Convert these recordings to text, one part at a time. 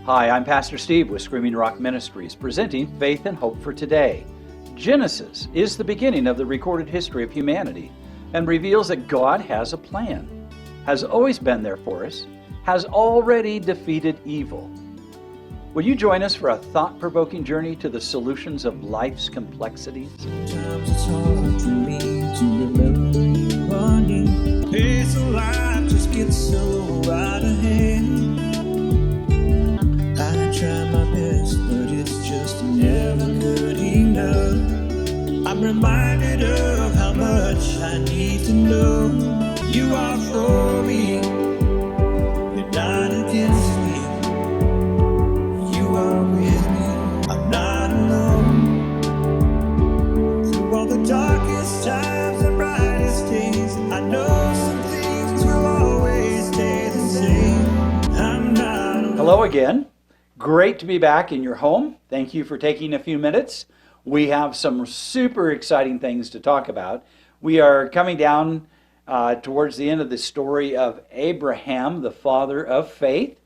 Hi, I'm Pastor Steve with Screaming Rock Ministries, presenting Faith and Hope for Today. Genesis is the beginning of the recorded history of humanity and reveals that God has a plan, has always been there for us, has already defeated evil. Will you join us for a thought-provoking journey to the solutions of life's complexities? Sometimes it's hard for me to remember you running. Pace of life just gets so out of hand. I try my best, but it's just never good enough. I'm reminded of how much I need to know. You are for me, you're not against me. You are with me, I'm not alone. Through all the darkest times and brightest days, I know some things will always stay the same. I'm not alone. Hello again. Great to be back in your home. Thank you for taking a few minutes. We have some super exciting things to talk about. We are coming down towards the end of the story of Abraham, the father of faith.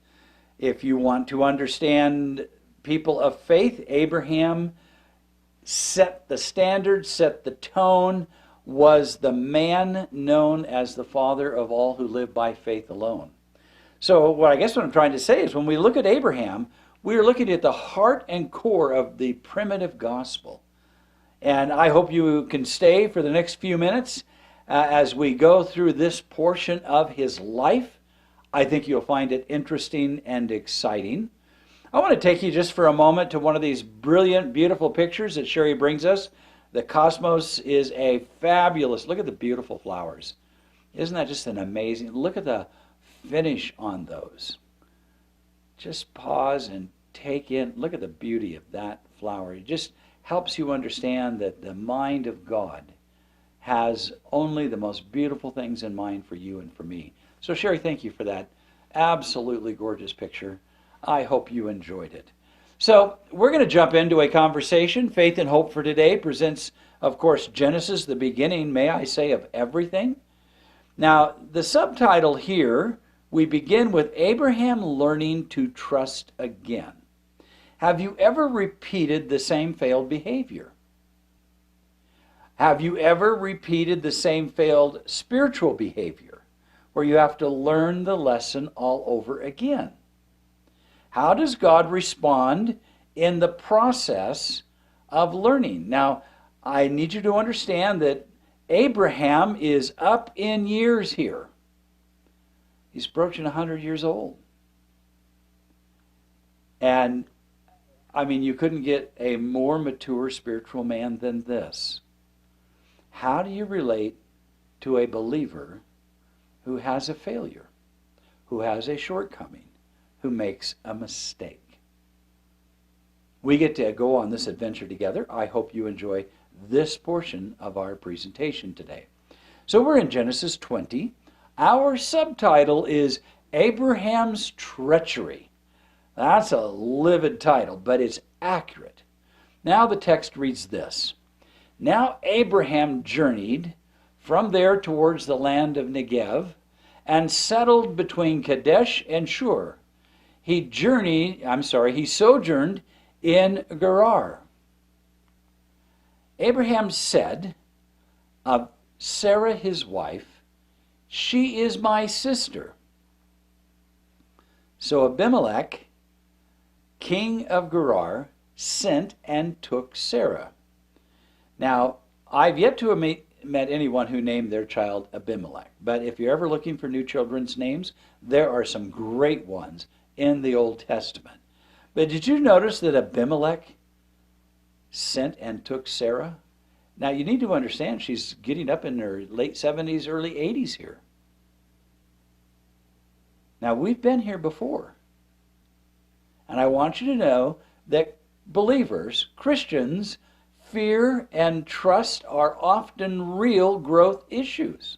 If you want to understand people of faith, Abraham set the standard, set the tone, was the man known as the father of all who live by faith alone. So what I'm trying to say is when we look at Abraham, we are looking at the heart and core of the primitive gospel. And I hope you can stay for the next few minutes as we go through this portion of his life. I think you'll find it interesting and exciting. I want to take you just for a moment to one of these brilliant, beautiful pictures that Sherry brings us. The cosmos is a fabulous, look at the beautiful flowers. Isn't that just an amazing, look at the finish on those. Just pause and take in, look at the beauty of that flower. It just helps you understand that the mind of God has only the most beautiful things in mind for you and for me. So Sherry, thank you for that absolutely gorgeous picture. I hope you enjoyed it. So we're going to jump into a conversation. Faith and Hope for Today presents, of course, Genesis, the beginning, may I say, of everything. Now, the subtitle here, we begin with Abraham learning to trust again. Have you ever repeated the same failed behavior? Have you ever repeated the same failed spiritual behavior where you have to learn the lesson all over again? How does God respond in the process of learning? Now, I need you to understand that Abraham is up in years here. He's approaching 100 years old. And, you couldn't get a more mature spiritual man than this. How do you relate to a believer who has a failure, who has a shortcoming, who makes a mistake? We get to go on this adventure together. I hope you enjoy this portion of our presentation today. So we're in Genesis 20. Our subtitle is Abraham's Treachery. That's a livid title, but it's accurate. Now the text reads this. Now Abraham journeyed from there towards the land of Negev and settled between Kadesh and Shur. He sojourned in Gerar. Abraham said of Sarah his wife, "She is my sister." So Abimelech, king of Gerar, sent and took Sarah. Now, I've yet to have met anyone who named their child Abimelech, but if you're ever looking for new children's names, there are some great ones in the Old Testament. But did you notice that Abimelech sent and took Sarah? Now, you need to understand she's getting up in her late 70s, early 80s here. Now, we've been here before. And I want you to know that believers, Christians, fear and trust are often real growth issues.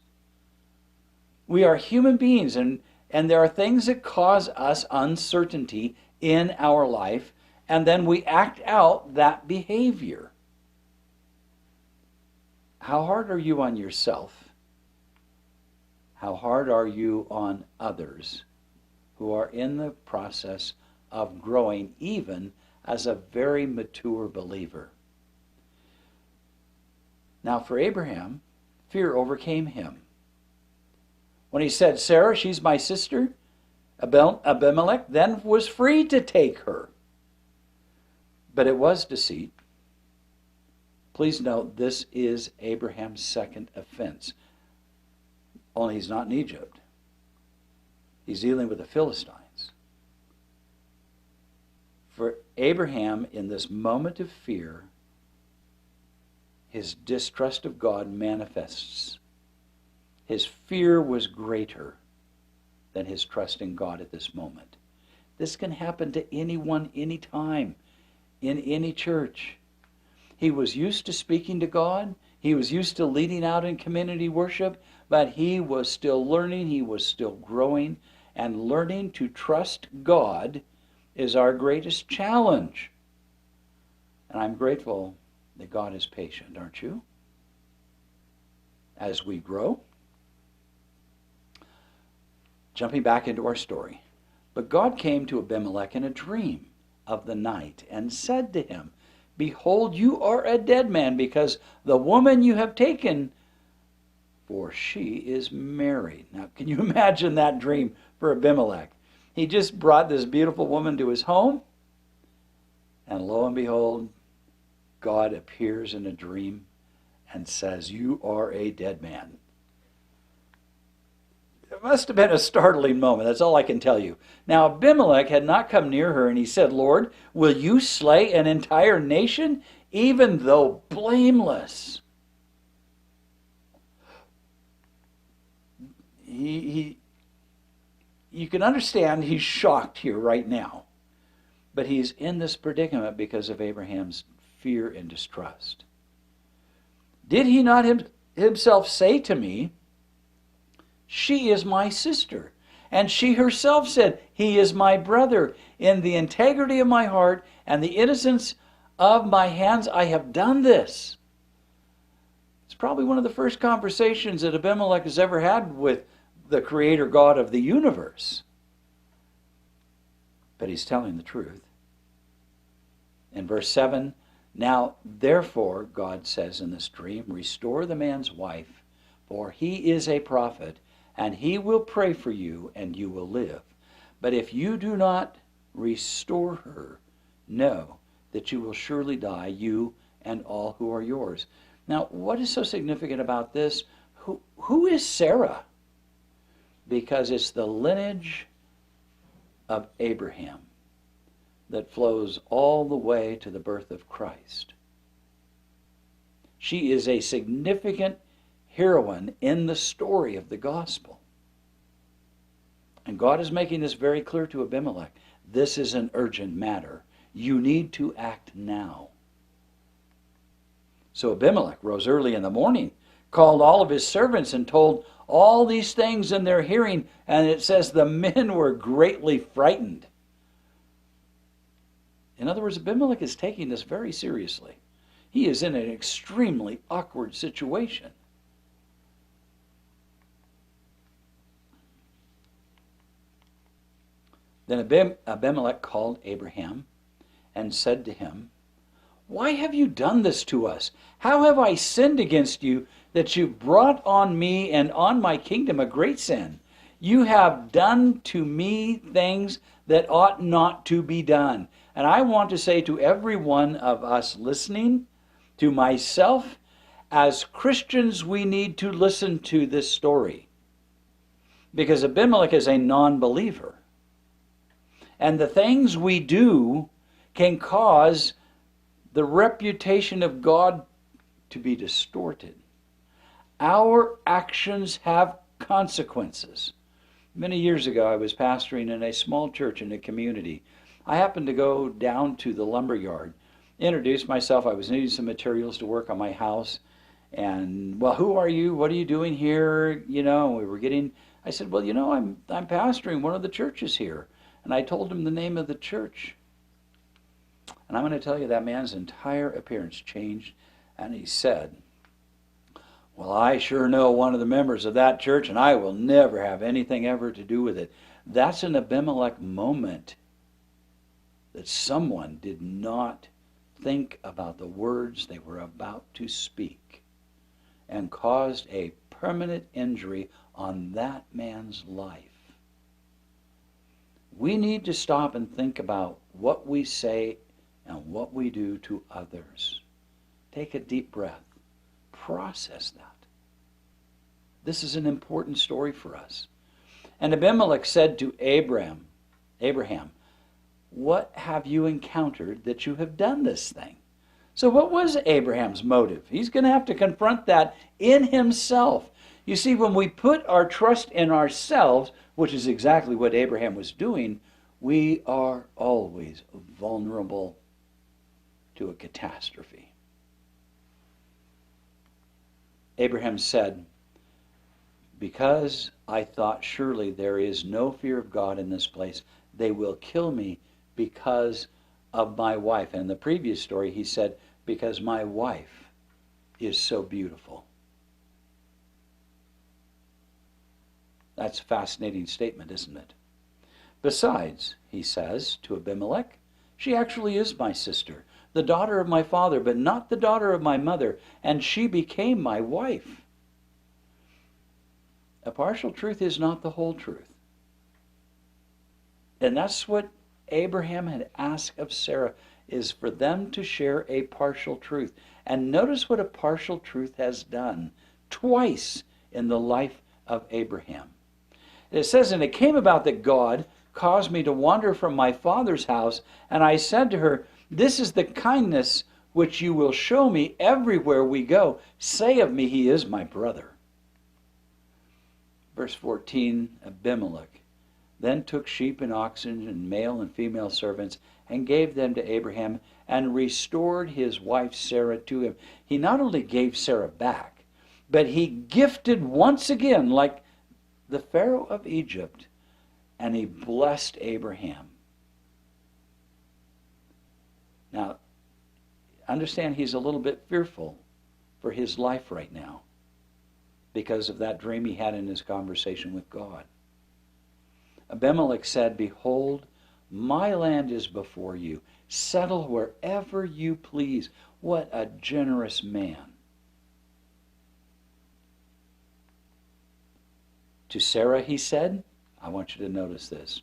We are human beings, and there are things that cause us uncertainty in our life, and then we act out that behavior. How hard are you on yourself? How hard are you on others who are in the process of growing even as a very mature believer. Now for Abraham, fear overcame him. When he said, Sarah, she's my sister, Abimelech then was free to take her. But it was deceit. Please note, this is Abraham's second offense. Only he's not in Egypt. He's dealing with the Philistines. For Abraham, in this moment of fear, his distrust of God manifests. His fear was greater than his trust in God at this moment. This can happen to anyone, anytime, in any church. He was used to speaking to God. He was used to leading out in community worship, but he was still learning. He was still growing. And learning to trust God is our greatest challenge. And I'm grateful that God is patient, aren't you? As we grow. Jumping back into our story. But God came to Abimelech in a dream of the night and said to him, Behold, you are a dead man, because the woman you have taken, for she is married. Now, can you imagine that dream for Abimelech? He just brought this beautiful woman to his home, and lo and behold, God appears in a dream and says, You are a dead man. It must have been a startling moment. That's all I can tell you. Now, Abimelech had not come near her, and he said, Lord, will you slay an entire nation, even though blameless? You can understand he's shocked here right now. But he's in this predicament because of Abraham's fear and distrust. Did he not himself say to me, She is my sister? And she herself said, He is my brother. In the integrity of my heart and the innocence of my hands, I have done this. It's probably one of the first conversations that Abimelech has ever had with the Creator God of the universe. But he's telling the truth. In verse 7, Now therefore, God says in this dream, Restore the man's wife, for he is a prophet, and he will pray for you, and you will live. But if you do not restore her, know that you will surely die, you and all who are yours. Now, what is so significant about this? Who is Sarah? Because it's the lineage of Abraham that flows all the way to the birth of Christ. She is a significant heroine in the story of the gospel. And God is making this very clear to Abimelech. This is an urgent matter. You need to act now. So Abimelech rose early in the morning, called all of his servants, and told all these things in their hearing, and it says the men were greatly frightened. In other words, Abimelech is taking this very seriously. He is in an extremely awkward situation. Then Abimelech called Abraham and said to him, Why have you done this to us? How have I sinned against you that you brought on me and on my kingdom a great sin? You have done to me things that ought not to be done. And I want to say to every one of us listening, to myself, as Christians, we need to listen to this story. Because Abimelech is a non-believer. And the things we do can cause the reputation of God to be distorted. Our actions have consequences. Many years ago, I was pastoring in a small church in a community. I happened to go down to the lumber yard, introduce myself. I was needing some materials to work on my house. And, well, who are you? What are you doing here? You know, I said, well, you know, I'm pastoring one of the churches here. And I told him the name of the church. And I'm going to tell you that man's entire appearance changed. And he said, well, I sure know one of the members of that church, and I will never have anything ever to do with it. That's an Abimelech moment. that someone did not think about the words they were about to speak and caused a permanent injury on that man's life. We need to stop and think about what we say and what we do to others. Take a deep breath. Process that. This is an important story for us. And Abimelech said to Abraham, what have you encountered that you have done this thing? So what was Abraham's motive? He's going to have to confront that in himself. You see, when we put our trust in ourselves, which is exactly what Abraham was doing, we are always vulnerable to a catastrophe. Abraham said, because I thought surely there is no fear of God in this place, they will kill me because of my wife. And in the previous story he said, because my wife is so beautiful. That's a fascinating statement, isn't it? Besides, he says to Abimelech, she actually is my sister, the daughter of my father, but not the daughter of my mother, and she became my wife. A partial truth is not the whole truth. And that's what Abraham had asked of Sarah, is for them to share a partial truth. And notice what a partial truth has done twice in the life of Abraham. It says, and it came about that God caused me to wander from my father's house, and I said to her, this is the kindness which you will show me everywhere we go. Say of me, he is my brother. Verse 14, Abimelech then took sheep and oxen and male and female servants and gave them to Abraham and restored his wife Sarah to him. He not only gave Sarah back, but he gifted once again, like the Pharaoh of Egypt, and he blessed Abraham. Now, understand he's a little bit fearful for his life right now because of that dream he had in his conversation with God. Abimelech said, behold, my land is before you. Settle wherever you please. What a generous man. To Sarah he said, I want you to notice this.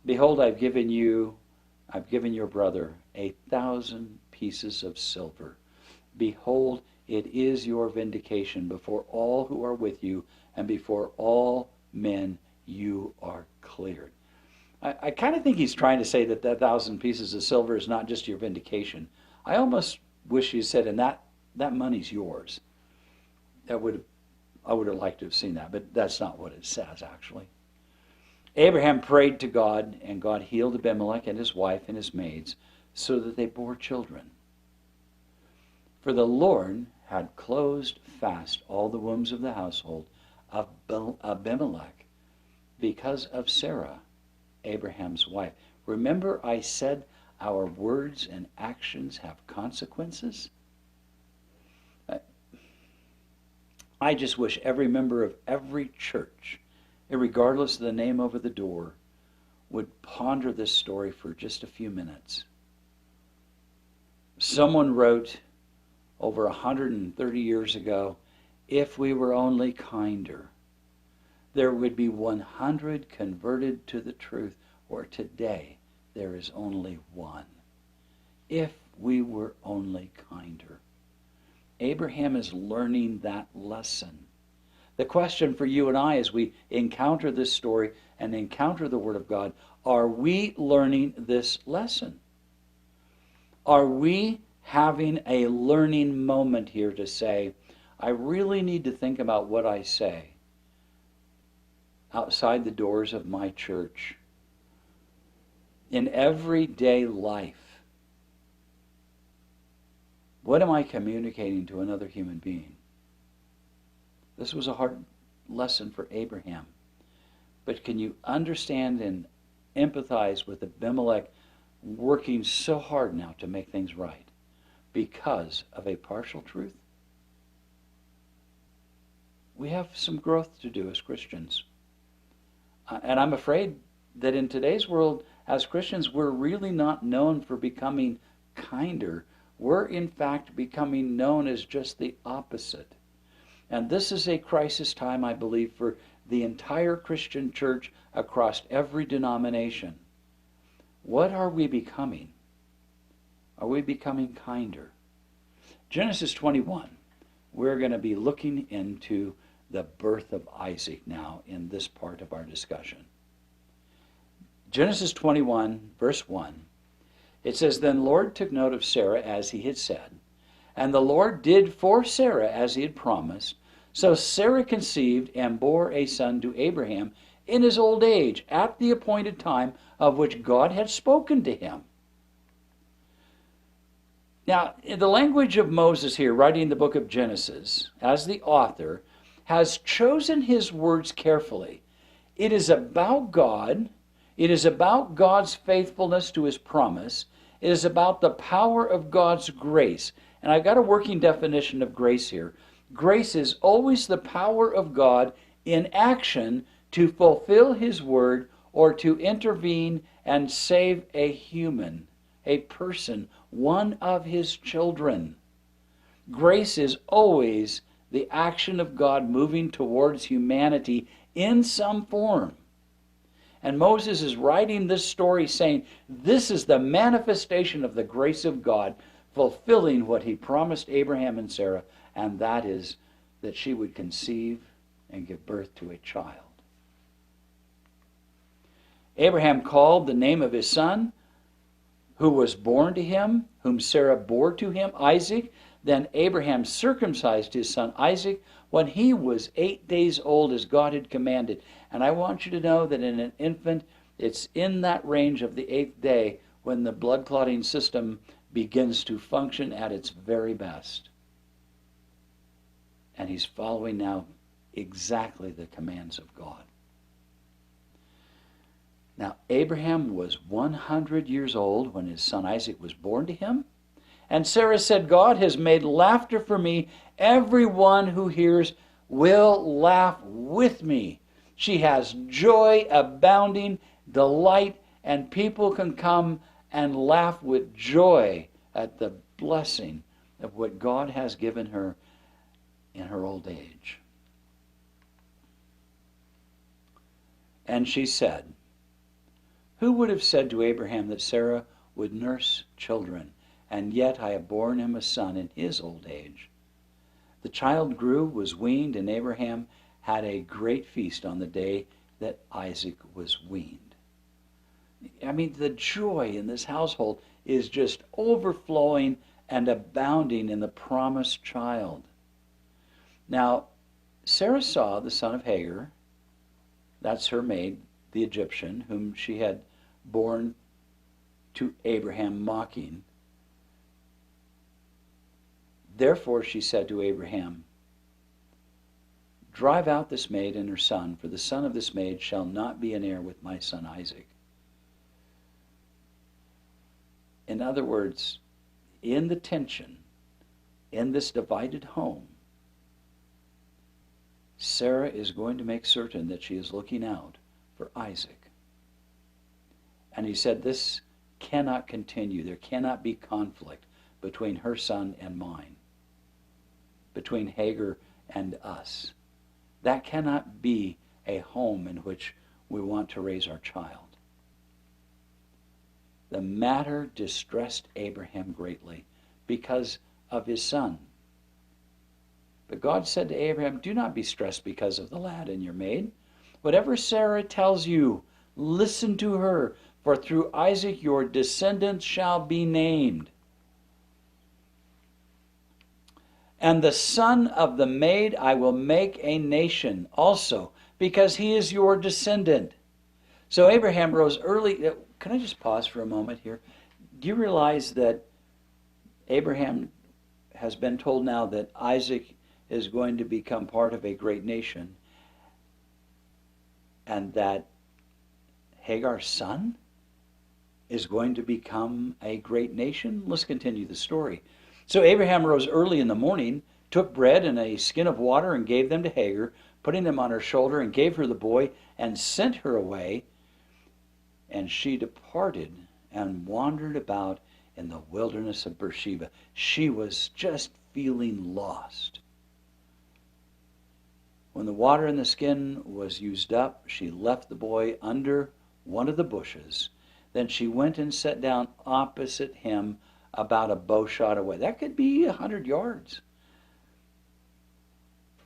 Behold, I've given your brother 1,000 pieces of silver. Behold, it is your vindication before all who are with you, and before all men you are cleared. I kind of think he's trying to say that 1,000 pieces of silver is not just your vindication. I almost wish he said, and that money's yours. I would have liked to have seen that, but that's not what it says, actually. Abraham prayed to God, and God healed Abimelech and his wife and his maids, so that they bore children. For the Lord had closed fast all the wombs of the household of Abimelech because of Sarah, Abraham's wife. Remember I said our words and actions have consequences? I just wish every member of every church, regardless of the name over the door, would ponder this story for just a few minutes. Someone wrote over 130 years ago, if we were only kinder, there would be 100 converted to the truth, or today there is only one. If we were only kinder. Abraham is learning that lesson. The question for you and I as we encounter this story and encounter the Word of God, are we learning this lesson? Are we having a learning moment here to say, I really need to think about what I say outside the doors of my church, in everyday life? What am I communicating to another human being? This was a hard lesson for Abraham. But can you understand and empathize with Abimelech working so hard now to make things right because of a partial truth? We have some growth to do as Christians. And I'm afraid that in today's world, as Christians, we're really not known for becoming kinder. We're in fact becoming known as just the opposite. And this is a crisis time, I believe, for the entire Christian church across every denomination. What are we becoming? Are we becoming kinder? Genesis 21, we're going to be looking into the birth of Isaac now in this part of our discussion. Genesis 21, verse 1, it says, "Then Lord took note of Sarah as he had said, and the Lord did for Sarah as he had promised. So Sarah conceived and bore a son to Abraham in his old age, at the appointed time of which God had spoken to him." Now, in the language of Moses here, writing the book of Genesis, as the author, has chosen his words carefully. It is about God. It is about God's faithfulness to his promise. It is about the power of God's grace. And I've got a working definition of grace here. Grace is always the power of God in action to fulfill his word or to intervene and save a human, a person, one of his children. Grace is always the action of God moving towards humanity in some form. And Moses is writing this story saying, this is the manifestation of the grace of God, fulfilling what he promised Abraham and Sarah, and that is that she would conceive and give birth to a child. Abraham called the name of his son, who was born to him, whom Sarah bore to him, Isaac. Then Abraham circumcised his son Isaac when he was 8 days old, as God had commanded. And I want you to know that in an infant, it's in that range of the 8th day when the blood clotting system begins to function at its very best. And he's following now exactly the commands of God. Now, Abraham was 100 years old when his son Isaac was born to him. And Sarah said, "God has made laughter for me. Everyone who hears will laugh with me." She has joy abounding, delight, and people can come and laugh with joy at the blessing of what God has given her in her old age. And she said, "Who would have said to Abraham that Sarah would nurse children? And yet I have borne him a son in his old age." The child grew, was weaned, and Abraham had a great feast on the day that Isaac was weaned. I mean, the joy in this household is just overflowing and abounding in the promised child. Now, Sarah saw the son of Hagar, that's her maid, the Egyptian, whom she had borne to Abraham, mocking. Therefore she said to Abraham, "Drive out this maid and her son, for the son of this maid shall not be an heir with my son Isaac." In other words, in the tension, in this divided home, Sarah is going to make certain that she is looking out for Isaac. And he said, this cannot continue. There cannot be conflict between her son and mine, between Hagar and us. That cannot be a home in which we want to raise our child. The matter distressed Abraham greatly because of his son. But God said to Abraham, "Do not be stressed because of the lad and your maid. Whatever Sarah tells you, listen to her, for through Isaac your descendants shall be named. And the son of the maid I will make a nation also, because he is your descendant." So Abraham rose early. Can I just pause for a moment here? Do you realize that Abraham has been told now that Isaac is going to become part of a great nation, and that Hagar's son is going to become a great nation? Let's continue the story. So Abraham rose early in the morning, took bread and a skin of water, and gave them to Hagar, putting them on her shoulder, and gave her the boy, and sent her away. And she departed and wandered about in the wilderness of Beersheba. She was just feeling lost. When the water in the skin was used up, she left the boy under one of the bushes. Then she went and sat down opposite him about a bow shot away. That could be 100 yards.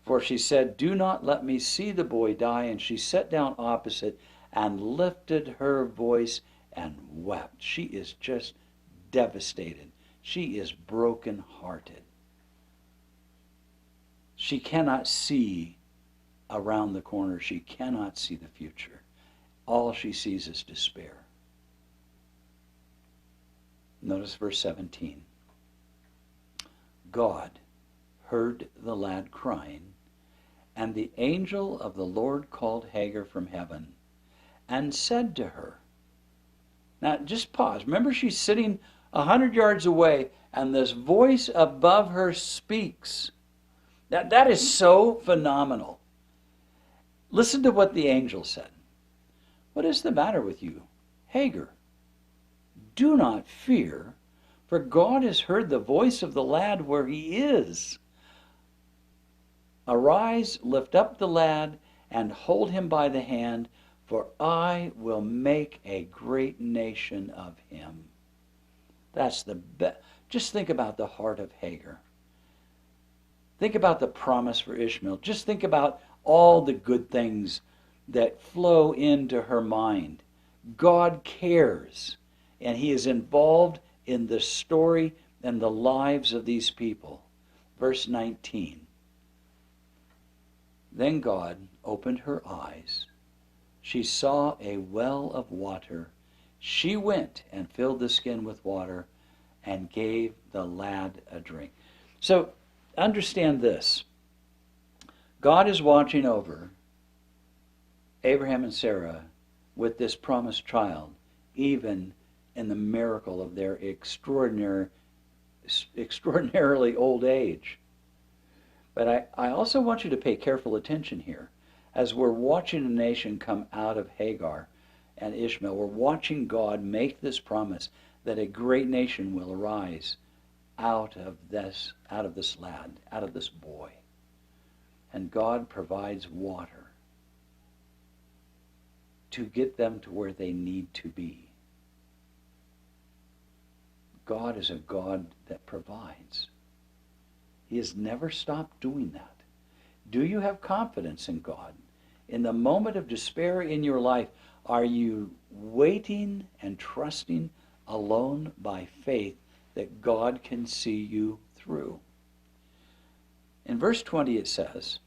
For she said, "Do not let me see the boy die." And she sat down opposite and lifted her voice and wept. She is just devastated. She is broken-hearted. She cannot see around the corner. She cannot see the future. All she sees is despair. Notice verse 17. God heard the lad crying, and the angel of the Lord called Hagar from heaven and said to her. Now just pause. Remember, she's sitting 100 yards away, and this voice above her speaks. That is so phenomenal. Listen to what the angel said. "What is the matter with you, Hagar? Do not fear, for God has heard the voice of the lad where he is. Arise, lift up the lad, and hold him by the hand, for I will make a great nation of him." That's the best. Just think about the heart of Hagar. Think about the promise for Ishmael. Just think about all the good things that flow into her mind. God cares, and he is involved in the story and the lives of these people. Verse 19. Then God opened her eyes. She saw a well of water. She went and filled the skin with water and gave the lad a drink. So understand this. God is watching over Abraham and Sarah with this promised child, even in the miracle of their extraordinarily old age. But I also want you to pay careful attention here. As we're watching a nation come out of Hagar and Ishmael, we're watching God make this promise that a great nation will arise out of this lad, out of this boy. And God provides water to get them to where they need to be. God is a God that provides. He has never stopped doing that. Do you have confidence in God? In the moment of despair in your life, are you waiting and trusting alone by faith that God can see you through? In verse 20 it says,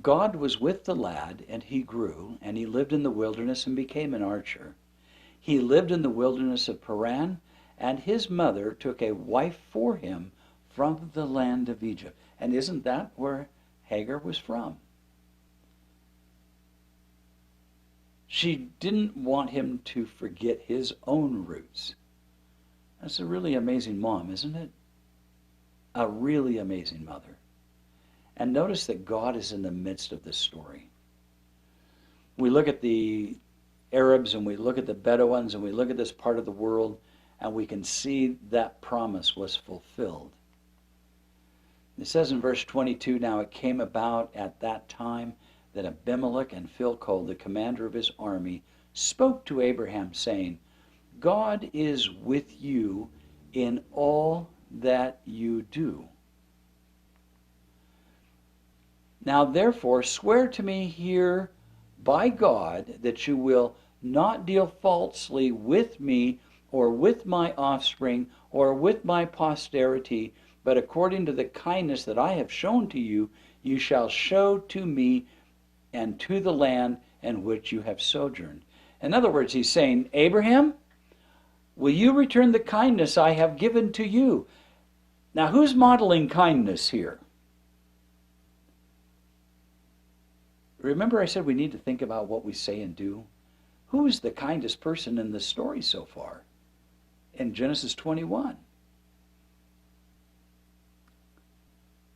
God was with the lad, and he grew, and he lived in the wilderness and became an archer. He lived in the wilderness of Paran, and his mother took a wife for him from the land of Egypt. And isn't that where Hagar was from? She didn't want him to forget his own roots. That's a really amazing mom, isn't it? A really amazing mother. And notice that God is in the midst of this story. We look at the Arabs and we look at the Bedouins and we look at this part of the world, and we can see that promise was fulfilled. It says in verse 22, now it came about at that time that Abimelech and Phicol, the commander of his army, spoke to Abraham, saying, God is with you in all that you do. Now therefore swear to me here by God that you will not deal falsely with me or with my offspring or with my posterity, but according to the kindness that I have shown to you, you shall show to me and to the land in which you have sojourned. In other words, he's saying, Abraham, will you return the kindness I have given to you? Now, who's modeling kindness here? Remember I said we need to think about what we say and do? Who is the kindest person in this story so far? In Genesis 21.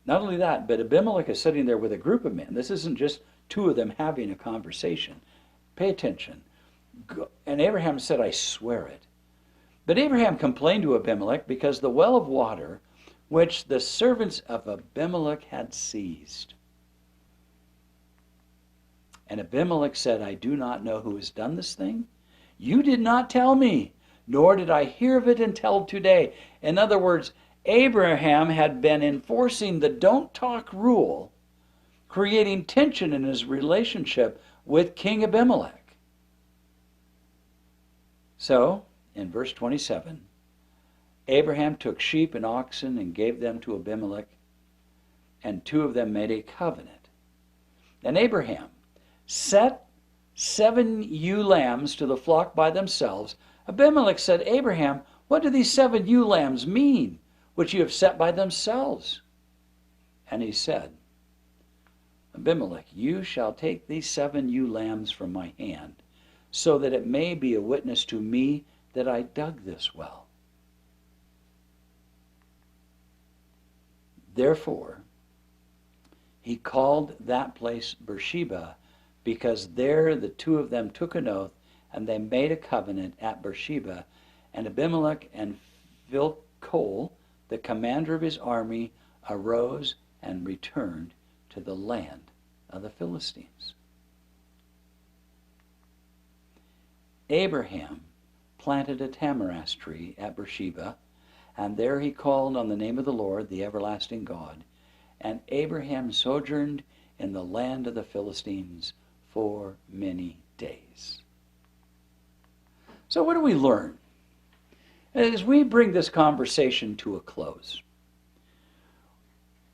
Not only that, but Abimelech is sitting there with a group of men. This isn't just two of them having a conversation. Pay attention. And Abraham said, I swear it. But Abraham complained to Abimelech because the well of water which the servants of Abimelech had seized. And Abimelech said, I do not know who has done this thing. You did not tell me, nor did I hear of it until today. In other words, Abraham had been enforcing the don't talk rule, creating tension in his relationship with King Abimelech. So, in verse 27, Abraham took sheep and oxen and gave them to Abimelech, and two of them made a covenant. And Abraham set 7 ewe lambs to the flock by themselves. Abimelech said, Abraham, what do these 7 ewe lambs mean, which you have set by themselves? And he said, Abimelech, you shall take these 7 ewe lambs from my hand, so that it may be a witness to me that I dug this well. Therefore, he called that place Beersheba, because there the two of them took an oath, and they made a covenant at Beersheba. And Abimelech and Phicol, the commander of his army, arose and returned to the land of the Philistines. Abraham planted a tamarisk tree at Beersheba, and there he called on the name of the Lord, the everlasting God. And Abraham sojourned in the land of the Philistines for many days. So what do we learn as we bring this conversation to a close?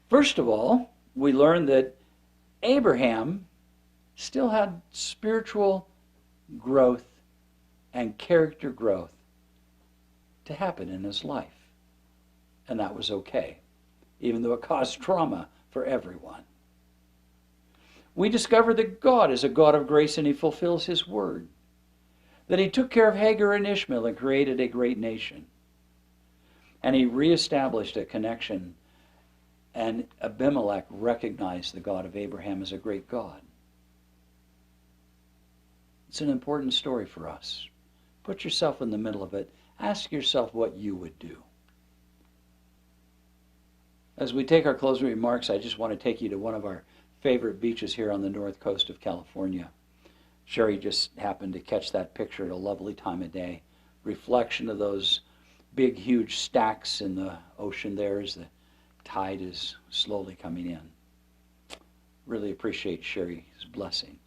First of all, we learn that Abraham still had spiritual growth and character growth to happen in his life. And that was okay, even though it caused trauma for everyone. We discover that God is a God of grace and he fulfills his word. That he took care of Hagar and Ishmael and created a great nation. And he reestablished a connection, and Abimelech recognized the God of Abraham as a great God. It's an important story for us. Put yourself in the middle of it. Ask yourself what you would do. As we take our closing remarks, I just want to take you to one of our favorite beaches here on the north coast of California. Sherry just happened to catch that picture at a lovely time of day. Reflection of those big, huge stacks in the ocean there as the tide is slowly coming in. Really appreciate Sherry's blessing.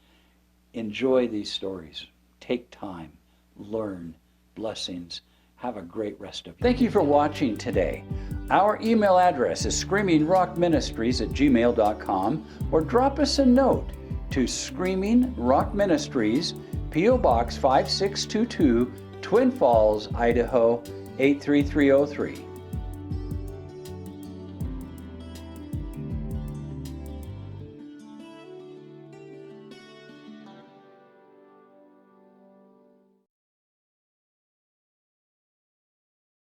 Enjoy these stories. Take time. Learn. Blessings. Have a great rest of your day. Thank you for watching today. Our email address is screamingrockministries@gmail.com, or drop us a note to Screaming Rock Ministries, P.O. Box 5622, Twin Falls, Idaho 83303.